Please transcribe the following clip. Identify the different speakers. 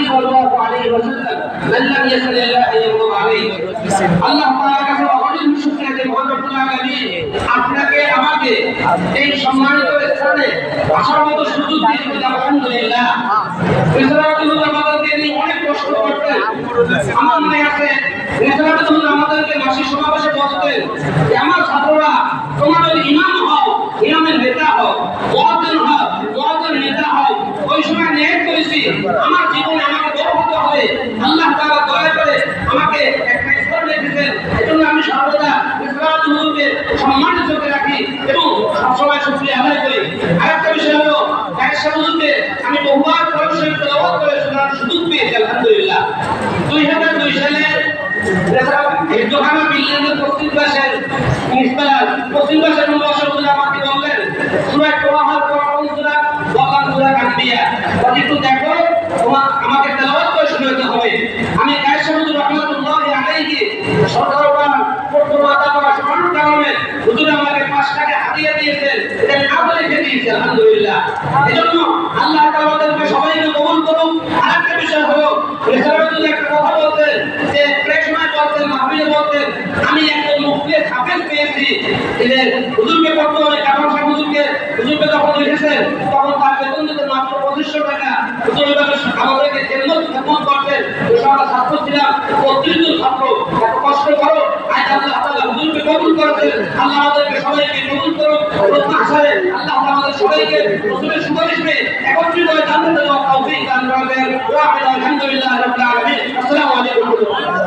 Speaker 1: সাল্লাল্লাহু আলাইহি ওয়াসাল্লাম মান লাম ইয়াসালিল্লাহ ইয়াগhdab আলাইহি আল্লাহ তাআলার কাছে অনেক শুকরিয়া যে মহান রব্বুল আলামিন আপনাকে আমাকে এই সম্মানিত স্থানে আসার মতো সুযোগ দিয়েছেন আলহামদুলিল্লাহ। রিসালাতুল্লাহ আমাদেরকে নিয়ে অনেক কষ্ট করতেন। আমার মনে আছে রিসালাতুল্লাহ আমাদেরকে মাসিক সমাবেশে বলতেন যে আমার ছাত্ররা তোমরা যদি ইমাম হও, ইমামের নেতা হও, মুয়াজ্জিন হও, মুয়াজ্জিনের নেতা হও, ওই সময় নিয়ত করেছি আমার জীবনে আমাকে বড় হতে হবে। আল্লাহ তাআলা দয়া করে আমাকে একটা স্তর রেখেছেন। এজন্য আমি সর্বদা রিসালাতুল্লাহকে সম্মানিত চোখে রাখি এবং সবসময় শুকরিয়া আদায় করি। আরেকটা বিষয় হলো একশো হুজুরকে আমি বহুবার কোরআন শরীফ তেলাওয়াত করে শোনার সুযোগ পেয়েছি আলহামদুলিল্লাহ। 2002 সালে দোকানা বিল্ডিংয়ের পশ্চিম পাশের মুবাশশিরুল্লাহ আমাকে বললেন সূরা কোরআনের কোরআন সূরা বকার সূরা আম্বিয়া একটু দেখো আমাকে তেলাওয়াত করে শোনাতে হবে। আমি আয়েশা হুজুর রাহমাতুল্লাহি আলাইহি সরকার পড়তে করা শোনানোর কারণে হুজুর আমাকে 5 টাকা হাদিয়া দিয়েছেন। এটা আমি আবার লিখে দিয়েছি আলহামদুলিল্লাহ। এজন্য আল্লাহ তাআলা আমাদেরকে সবাইকে কবুল করুন। আরেকটা বিষয় হলো রিসালাতুল্লাহ একটা কথা বলতেন যে প্রেস সময় বলতেন মাহফিলে বলতেন আমি একটা মুফতি হাফেজ পেয়েছি। যে হুজুরকে পড়তে হবে কারণ হুজুরকে যখন লিখেছেন তখন তার বেতন দিতে মাত্র 2500 টাকা। হুজুর আমাদেরকে খেদমত করতেন। আমরা ছাত্র ছিলাম 32 ছাত্র, এত কষ্ট করো আজ আল্লাহ তাআলা হুজুরকে কবুল করেছেন। আল্লাহ আমাদেরকে সবাইকে কবুল করুন। প্রত্যাশায় আল্লাহ আমাদের সবাইকে রাসূলের সুপারিশ পেয়ে একত্রিত হয়ে জান্নাতে যাওয়ার তৌফিক দান করবেন। ওয়া আলহামদুলিল্লাহি রাব্বিল আলামিন। আসসালামু আলাইকুম।